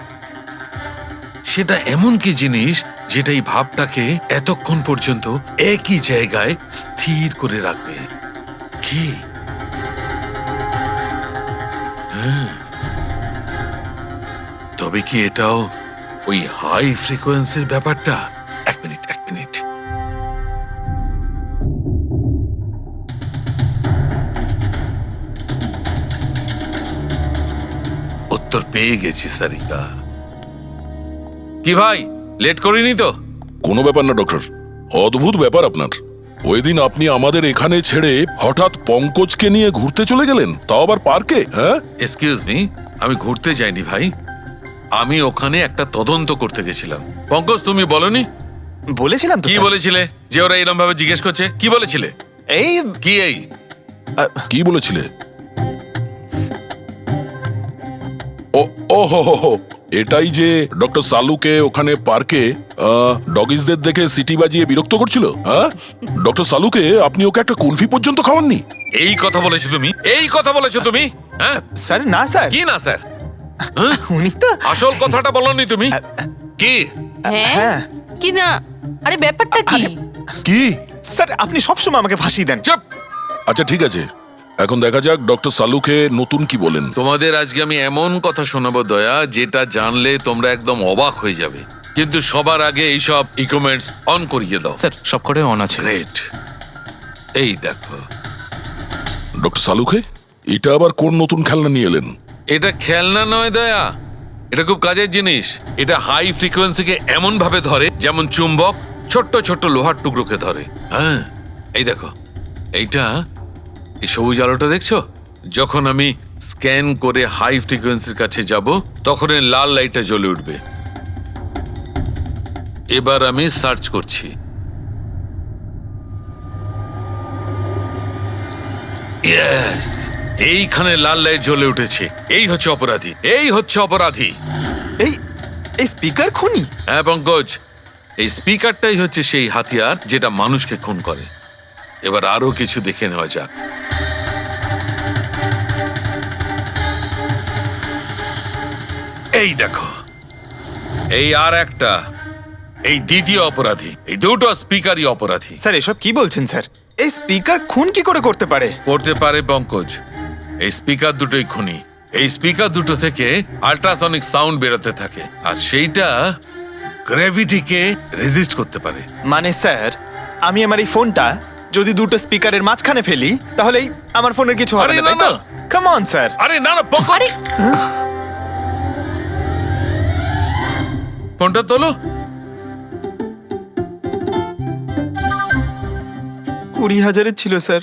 সেটা এমন কি জিনিস যেটা এই ভাবটাকে এতক্ষণ পর্যন্ত একই জায়গায় স্থির করে রাখবে? কি? হ্যাঁ। তবে কি এটাও ওই হাই ফ্রিকোয়েন্সির ব্যাপারটা? 1 মিনিট 1 মিনিট। উত্তর পেয়ে গেছি সারিকা। কি ভাই, লেট করিনি তো? কোনো ব্যাপার না ডক্টর, অদ্ভুত ব্যাপার আপনার। ওই দিন আপনি আমাদের এখানে ছেড়ে হঠাৎ পঙ্কজকে নিয়ে ঘুরতে চলে গেলেন, তাও আবার পার্কে। হ্যাঁ, এক্সকিউজ মি, আমি ঘুরতে যাইনি ভাই, আমি ওখানে একটা তদন্ত করতে গেছিলাম। পঙ্কজ তুমি বলনি? বলেছিলাম তো কি স্যার। বলেছিলে যে ওরা এরকম ভাবে জিজ্ঞেস করছে? কি বলেছিলে? এই কি এই? কি বলেছিলে? ও হো হো হো, এটাই যে ডক্টর সালুকে ওখানে পার্কে ডগিসদের দেখে সিটি বাজিয়ে বিরক্ত করছিল। হ্যাঁ, ডক্টর সালুকে আপনি ওকে একটা কুলফি পর্যন্ত খাওয়াননি? এই কথা বলেছো তুমি? এই কথা বলেছো তুমি? হ্যাঁ স্যার, না স্যার। কি না স্যার? উনি তো আসল কথাটা বলনি তুমি। কি? হ্যাঁ কি না? আরে ব্যাপারটা কি? কি? স্যার, আপনি সবসময় আমাকে ফাঁসি দেন। চুপ। আচ্ছা ঠিক আছে, এখন দেখা যাক ডক্টর সালুকে নতুন কি বলেন। তোমাদের আজকে আমি এমন কথা শোনাবো দয়া, যেটা জানলে তোমরা একদম অবাক হয়ে যাবে। কিন্তু সবার আগে এইসব ইকুইপমেন্টস অন করিয়ে দাও। স্যার সব করে অন আছে। গ্রেট। এই দেখো, ডক্টর সালুকে এটা আবার কোন নতুন খেলনা নিয়ে এলেন? এটা খেলনা নয় দয়া, এটা খুব কাজের জিনিস। এটা হাই ফ্রিকোয়েন্সিকে এমন ভাবে ধরে যেমন চুম্বক ছোট্ট ছোট্ট লোহার টুকরোকে ধরে। হ্যাঁ, এই দেখো, এইটা এই সবুজ আলোটা দেখছো? যখন আমি স্ক্যান করে হাই ফ্রিকোয়েন্সির কাছে যাব তখন এই লাল লাইটটা জ্বলে উঠবে। এবার আমি সার্চ করছি। ইয়েস, এইখানে লাল লাইট জ্বলে উঠেছে। এই হচ্ছে অপরাধী, এই হচ্ছে অপরাধী। এই এই স্পিকার খুনি? হ্যাঁ পঙ্কজ, এই স্পিকারটাই হচ্ছে সেই হাতিয়ার যেটা মানুষকে খুন করে। এবার আরো কিছু দেখে নেওয়া যাক। এই দেখো, এই আর একটা, এই দ্বিতীয় অপরাধী। এই দুটো স্পিকারই অপরাধী। স্যার এসব কি বলছেন স্যার? এই স্পিকার খুন কি করে করতে পারে? করতে পারে পঙ্কজ, এই স্পিকার দুটোই খুনি। এই স্পিকার দুটো থেকে আল্ট্রাসনিক সাউন্ড বেরোতে থাকে, আর সেইটা গ্র্যাভিটিকে রেজিস্ট করতে পারে। মানে স্যার, আমি আমার এই ফোনটা যদি দুটো স্পিকারের মাঝখানে ফেলি তাহলেই আমার ফোনের কিছু হবে আরে না, তাই না, তো? Come on sir. আরে না না পঙ্কজ, ফোনটা তোলো। 20,000-এর ছিল স্যার।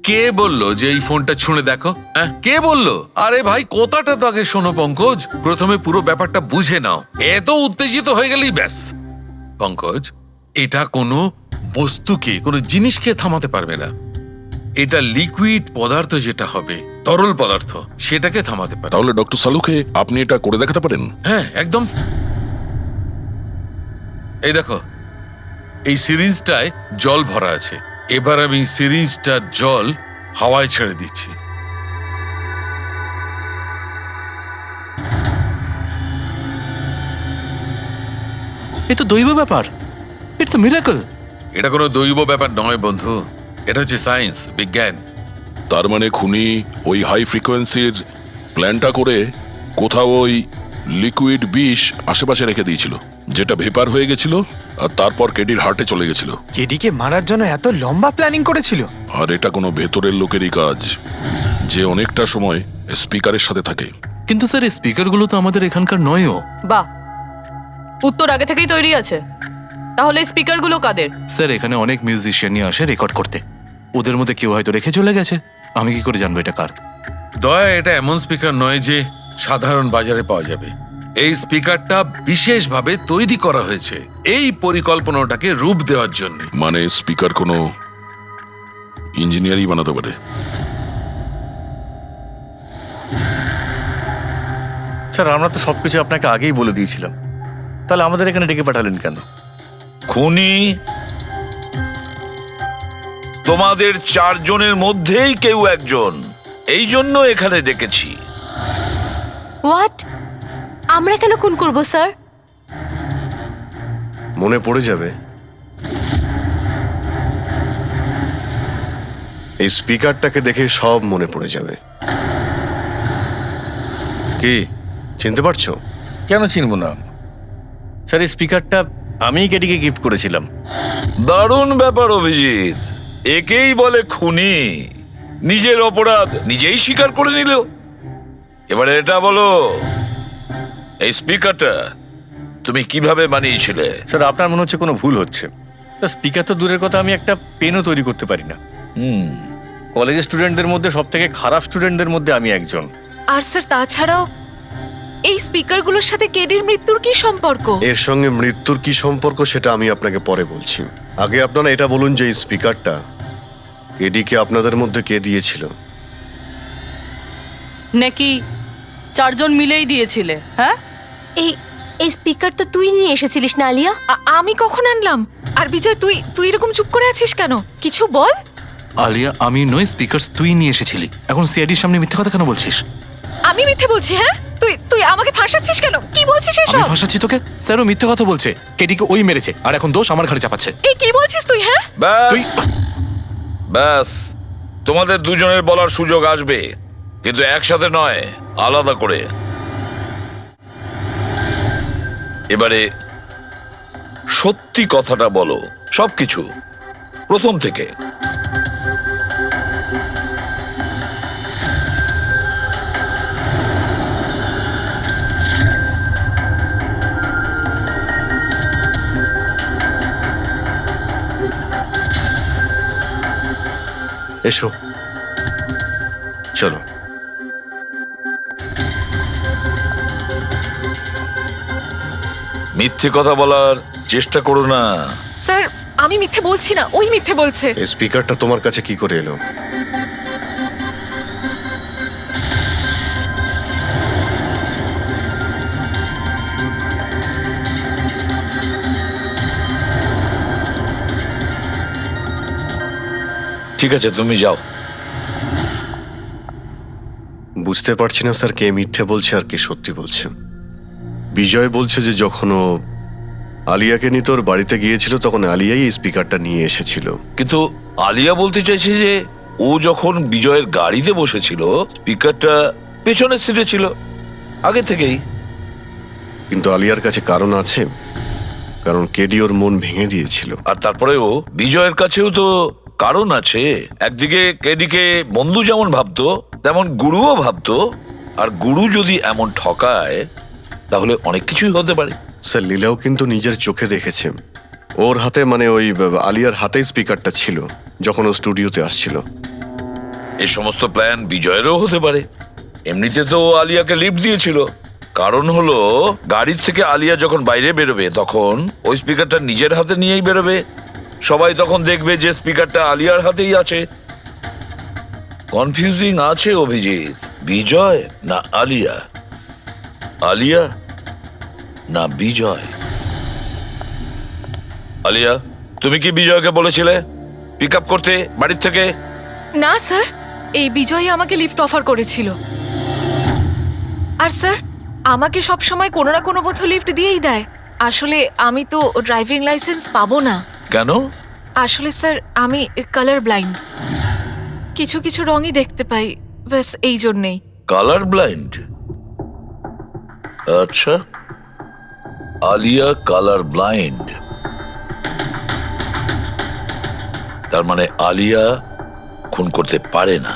কে বললো যে এই ফোনটা ছুঁড়ে দেখো? হ্যাঁ, কে বললো? আরে ভাই, কথাটা তো আগে শোনো পঙ্কজ, প্রথমে পুরো ব্যাপারটা বুঝে নাও। এত উত্তেজিত হয়ে গেলেই ব্যাস। পঙ্কজ, এটা কোনো বস্তুকে, কোনো জিনিসকে থামাতে পারবে না। এটা লিকুইড পদার্থ, যেটা হবে তরল পদার্থ, সেটাকে থামাতে পারে। তাহলে ডক্টর সালুকে আপনি এটা করে দেখাতে পারেন? হ্যাঁ একদম। এই দেখো, এই সিরিঞ্জটায় জল ভরা আছে। এবার আমি সিরিঞ্জটার জল হাওয়ায় ছেড়ে দিচ্ছি। এ তো দৈব ব্যাপার, ইটস আ মিরাকল। এটা কোনো দৈব ব্যাপার নয় বন্ধু, এটা হচ্ছে সায়েন্স, বিজ্ঞান। তার মানে খুনি ওই হাই ফ্রিকোয়েন্সির প্ল্যানটা করে কোথাও ওই লিকুইড বিষ আশেপাশে রেখে দিয়েছিল, যেটা ভেপার হয়ে গেছিল আর তারপর কেডির হার্টে চলে গেছিল। কেডিকে মারার জন্য এত লম্বা প্ল্যানিং করেছিল? আর এটা কোনো ভেতরের লোকেরই কাজ, যে অনেকটা সময় স্পিকারের সাথে থাকে। কিন্তু স্যার এই স্পিকারগুলো তো আমাদের এখানকার নয়ও। বাহ, উত্তর আগে থেকেই তৈরি আছে। তাহলে স্পিকারগুলো কাদের? স্যার এখানে অনেক মিউজিশিয়ানই আসে রেকর্ড করতে, ওদের মধ্যে কেউ হয়তো রেখে চলে গেছে। আমি কি করে জানবো এটা কার? দয়া, এটা এমন স্পিকার নয় যে সাধারণ বাজারে পাওয়া যাবে। এই স্পিকারটা বিশেষভাবে তৈরি করা হয়েছে এই পরিকল্পনাটাকে রূপ দেওয়ার জন্য। মানে স্পিকার কোনো ইঞ্জিনিয়ারই বানাতে পারে। স্যার আমরা তো সবকিছু আপনাকে আগেই বলে দিয়েছিলাম, তাহলে আমাদের এখানে ডেকে পাঠালেন কেন? খুনি তোমাদের 4 জনের মধ্যেই কেউ একজন, এই জন্য এখানে ডেকেছি। হোয়াট? আমরা কেন খুন করব স্যার? মনে পড়ে যাবে এই স্পিকারটাকে দেখে, সব মনে পড়ে যাবে। কি চিনতে পারছো? কেন চিনবো না স্যার, এই স্পিকারটা আমিই কেডিকে গিফট করেছিলাম। দারুণ ব্যাপার অভিজিৎ, একেই বলে খুনি। নিজের অপরাধ নিজেই স্বীকার করে নিল। এবারে এটা বলো, এই স্পিকারটা তুমি কিভাবে বানিয়েছিলে? স্যার আপনার মনে হচ্ছে কোনো ভুল হচ্ছে। স্যার স্পিকার তো দূরের কথা, আমি একটা পেনও তৈরি করতে পারি না। কলেজের স্টুডেন্টদের মধ্যে সব থেকে খারাপ স্টুডেন্টদের মধ্যে আমি একজন। আর স্যার তাছাড়াও এই স্পিকারগুলোর সাথে কেডির মৃত্যুর কি সম্পর্ক? এর সঙ্গে মৃত্যুর কি সম্পর্ক সেটা আমি আপনাকে পরে বলছি। আগে আপনারা এটা বলুন যে এই স্পিকারটা কেডিকে আপনাদের মধ্যে কে দিয়েছিল? নাকি 4 জন মিলেই দিয়েছিলে? হ্যাঁ, এই এই স্পিকার তো তুই নিয়ে এসেছিলিস না আলিয়া? আমি কখন আনলাম? আর বিজয় তুই তুই এরকম চুপ করে আছিস কেন? কিছু বল। আলিয়া, আমি নই, স্পিকারস তুই নিয়ে এসেছিলি। এখন সিআইডির সামনে মিথ্যে কথা কেন বলছিস? আমি মিথ্যে বলছি? হ্যাঁ, তুই তুই আমাকে ফাঁসাচ্ছিস কেন? কি বলছিস আমি এসব? ভাসাচ্ছি তোকে? স্যারও মিথ্যে কথা বলছে, কেডিকে ওই মেরেছে আর এখন দোষ আমার ঘাড়ে চাপাচ্ছে। এই কি বলছিস তুই? হ্যাঁ, তুই ব্যাস, তোমাদের দুজনের বলার সুযোগ আসবে, কিন্তু একসাথে নয়, আলাদা করে। এবারে সত্যি কথাটা বলো, সবকিছু প্রথম থেকে। এসো, চলো। মিথ্যে কথা বলার চেষ্টা করো না। স্যার আমি মিথ্যে বলছি না, ওই মিথ্যে বলছে। এই স্পিকারটা তোমার কাছে কি করে এলো? ঠিক আছে, তুমি যাও। বুঝতে পারছি না স্যার, কে মিথ্যে বলছে আর কে সত্যি বলছে। বিজয় বলছে যে যখন ও আলিয়াকে নিয়ে তোর বাড়িতে গিয়েছিল তখন আলিয়াই এই স্পিকারটা নিয়ে এসেছিল। কিন্তু আলিয়া বলতে চাইছে যে ও যখন বিজয়ের গাড়িতে বসেছিল স্পিকারটা পেছনের সিটে ছিল আগে থেকেই। কিন্তু আলিয়ার কাছে কারণ আছে, কারণ কেডি ওর মন ভেঙে দিয়েছিল। আর তারপরেও বিজয়ের কাছেও তো কারণ আছে। একদিকে কেডিকে বন্ধু যেমন ভাবতো তেমন গুরুও ভাবতো, আর গুরু যদি এমন ঠকায় তাহলে অনেক কিছুই হতে পারে। স্যার লীলাও কিন্তু নিজের চোখে দেখেছে, ওর হাতে মানে ওই আলিয়ার হাতেই স্পিকারটা ছিল যখন ও স্টুডিওতে আসছিল। এই সমস্ত প্ল্যান বিজয়েরও হতে পারে। এমনিতে তো ও আলিয়াকে লিফট দিয়েছিল, কারণ হলো গাড়ির থেকে আলিয়া যখন বাইরে বেরোবে তখন ওই স্পিকারটা নিজের হাতে নিয়েই বেরোবে, সবাই তখন দেখবে যে স্পিকারটা আলিয়ার হাতেই আছে। কনফিউজিং আছে অভিজিৎ, বিজয় না আলিয়া, আলিয়া না বিজয়। আলিয়া, তুমি কি বিজয়কে বলেছিলে পিক আপ করতে বাড়ির থেকে? না স্যার, এই বিজয় আমাকে লিফট অফার করেছিল। আর স্যার, আমাকে সব সময় কোনো না কোনো পথে লিফট দিয়েই দেয়। আসলে আমি তো ড্রাইভিং লাইসেন্স পাবো না। কেন? আসলে স্যার, আমি কালার ব্লাইন্ড, কিছু কিছু রঙই দেখতে পাই, ব্যাস এই জন্যেই। Colour blind? আচ্ছা, আলিয়া কালার ব্লাইন্ড। তার মানে আলিয়া খুন করতে পারে না।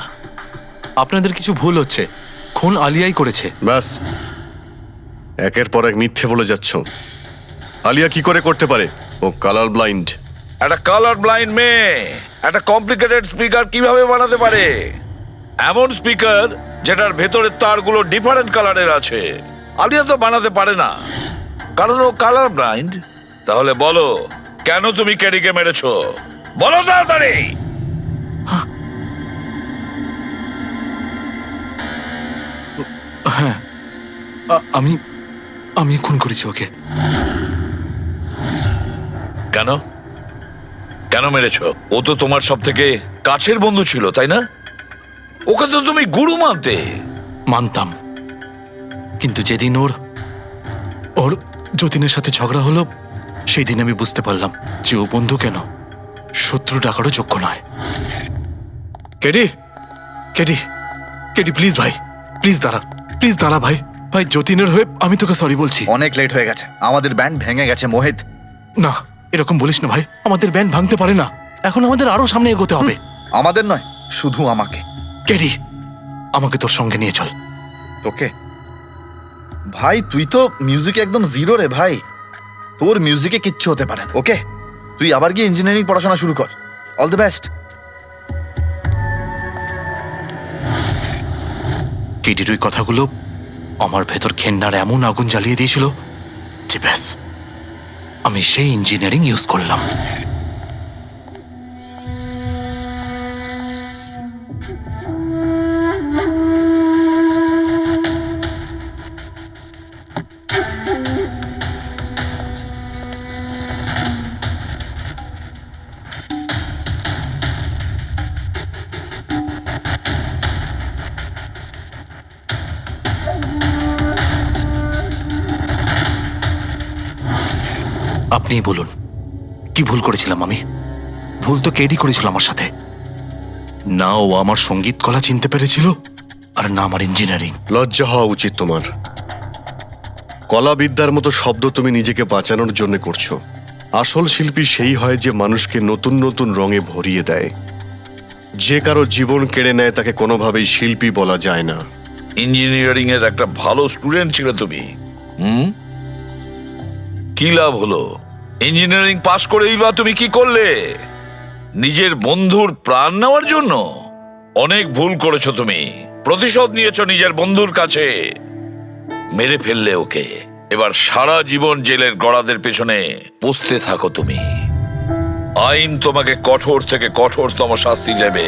আপনাদের কিছু ভুল হচ্ছে, খুন আলিয়াই করেছে। ব্যাস, একের পর এক মিথ্যে বলে যাচ্ছ। আলিয়া কি করে করতে পারে? ও কালার ব্লাইন্ড। একটা কালার ব্লাইন্ড মেয়ে একটা কমপ্লিকেটেড স্পিকার কিভাবে বানাতে পারে? এমন স্পিকার যেটার ভেতরের তারগুলো ডিফারেন্ট কালারের আছে। আলিয়া তো বানাতে পারে না, কারণ ও কালার ব্লাইন্ড। তাহলে বলো, কেন তুমি কেডিকে মেরেছো? বলো তাড়াতাড়ি। হ্যাঁ, আমি আমি খুন করেছি ওকে। কেন কেন মেরেছো? ও তো তোমার সব থেকে কাছের বন্ধু ছিল, তাই না? ওকে তো তুমি গুরু মানতে। মানতাম, কিন্তু যেদিন ওর ওর যতীনের সাথে ঝগড়া হলো, সেই দিন আমি বুঝতে পারলাম যে ও বন্ধু কেন শত্রু ডাকারও যোগ্য নয়। কেডি, কেডি, কেডি, প্লিজ ভাই, প্লিজ দাঁড়া, প্লিজ দাঁড়া ভাই। ভাই, যতীনের হয়ে আমি তোকে সরি বলছি। অনেক লেট হয়ে গেছে, আমাদের ব্যান্ড ভেঙে গেছে মোহিত। না, এরকম বলিস না ভাই, আমাদের ব্যান্ড ভাঙতে পারে না। এখন আমাদের আরো সামনে এগোতে হবে। আমাদের নয়, শুধু আমাকে। কেডি, আমাকে তোর সঙ্গে নিয়ে চল। তোকে? ভাই, তুই তো মিউজিকে একদম জিরো রে ভাই। তোর মিউজিকে কিচ্ছু হতে পারে না। ওকে, তুই আবার গিয়ে ইঞ্জিনিয়ারিং পড়াশোনা শুরু কর। All the best. কেডির ওই কথাগুলো আমার ভেতর ঘেন্নার এমন আগুন জ্বালিয়ে দিয়েছিল যে ব্যাস, আমি সেই ইঞ্জিনিয়ারিং ইউজ করলাম। আপনিই বলুন, কি ভুল করেছিলাম আমি? ভুল তো কেডি করেছিল আমার সাথে। না ও আমার সঙ্গীত কলা চিনতে পেরেছিল, আর না আমার ইঞ্জিনিয়ারিং। লজ্জা হওয়া উচিত তোমার। কলাবিদ্যার মতো শব্দ তুমি নিজেকে বাঁচানোর জন্য করছো। আসল শিল্পী সেই হয় যে মানুষকে নতুন নতুন রঙে ভরিয়ে দেয়। যে কারো জীবন কেড়ে নেয় তাকে কোনোভাবেই শিল্পী বলা যায় না। ইঞ্জিনিয়ারিং এর একটা ভালো স্টুডেন্ট ছিল তুমি। কি লাভ হলো? ইঞ্জিনিয়ারিং পাশ করেই বা তুমি কি করলে? নিজের বন্ধুর প্রাণ নেওয়ার জন্য? অনেক ভুল করেছো তুমি। প্রতিশোধ নিয়েছো নিজের বন্ধুর কাছে। মেরে ফেললে ওকে। এবার সারা জীবন জেলের গড়াদের পেছনে পুষতে থাকো তুমি। আইন তোমাকে কঠোর থেকে কঠোরতম শাস্তি দেবে।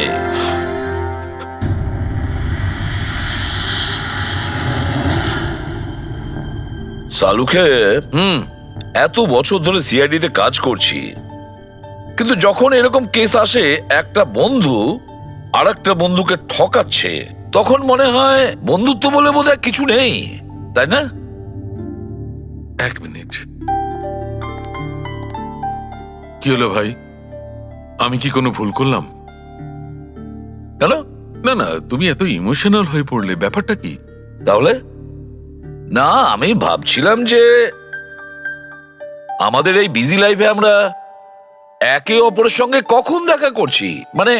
সালুকে এত বছর ধরে সিআইডি তে কাজ করছি, কিন্তু যখন এরকম কেস আসে একটা বন্ধু আর একটা বন্ধুকে ঠকাচ্ছে, তখন মনে হয় বন্ধুত্ব বলে বোধহয় কিছু নেই, তাই না? এক মিনিট, কি হলো ভাই? আমি কি কোনো ভুল করলাম? কেন? না না, তুমি এত ইমোশনাল হয়ে পড়লে, ব্যাপারটা কি? তাহলে না, আমি ভাবছিলাম যে আমাদের এই বিজি লাইফে আমরা একে অপরের সঙ্গে কখন দেখা করছি। মানে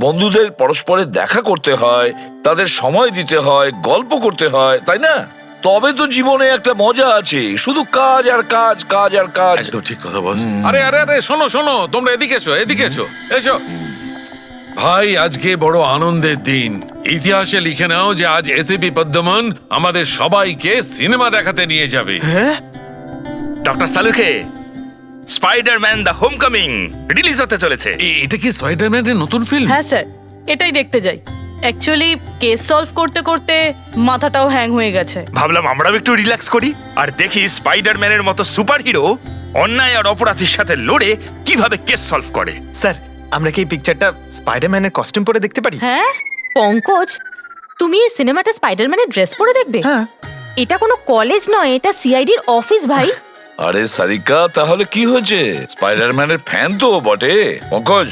বন্ধুদের পরস্পরের দেখা করতে হয়, তাদের সময় দিতে হয়, গল্প করতে হয়, তাই না? তবে তো জীবনে একটা মজা আছে। শুধু কাজ আর কাজ, কাজ আর কাজ। একদম ঠিক কথা বস। আরে আরে আরে, শোনো শোনো, তোমরা এদিকে এসো, এদিকে এসো, এসো। ভাই, আজকে বড় আনন্দের দিন। ইতিহাসে লিখে নাও যে আজ এসিপি পদ্মমন আমাদের সবাইকে সিনেমা দেখাতে নিয়ে যাবে। ডক্টর সালুকে, স্পাইডারম্যান দ্য হোমকামিং রিলিজ হতে চলেছে। এটা কি স্পাইডারম্যানের নতুন ফিল্ম? হ্যাঁ স্যার, এটাই দেখতে যাই। অ্যাকচুয়ালি কেস সলভ করতে করতে মাথাটাও হ্যাং হয়ে গেছে। ভাবলাম আমরাও একটু রিল্যাক্স করি আর দেখি স্পাইডারম্যানের মতো সুপার হিরো অন্যায় আর অপরাধীর সাথে লড়ে কিভাবে কেস সলভ করে। স্যার আমরা কি এই পিকচারটা স্পাইডারম্যানের কস্টিউম পরে দেখতে পারি? হ্যাঁ পঙ্কজ, তুমি এই সিনেমাটা স্পাইডারম্যানের ড্রেস পরে দেখবে? হ্যাঁ। এটা কোনো কলেজ নয়, এটা সিআইডির অফিস ভাই। আরে সারিকা, তাহলে কি হয়েছে? স্পাইডারম্যানের ফ্যান তো ও বটে। পঙ্কজ,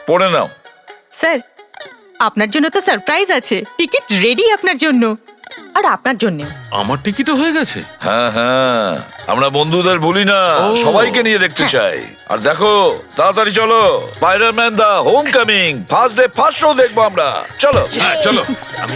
পড়ে নাও। স্যার আপনার জন্য তো সারপ্রাইজ আছে, টিকিট রেডি আপনার জন্য আর আপনার জন্য। আমার টিকিটও হয়ে গেছে। হ্যাঁ হ্যাঁ, আমরা বন্ধুদের ভুলি না, সবাইকে নিয়ে দেখতে চাই। আর দেখো, তাড়াতাড়ি চলো, Spiderman the homecoming first day first show দেখবো আমরা। চলো। চলো। আমি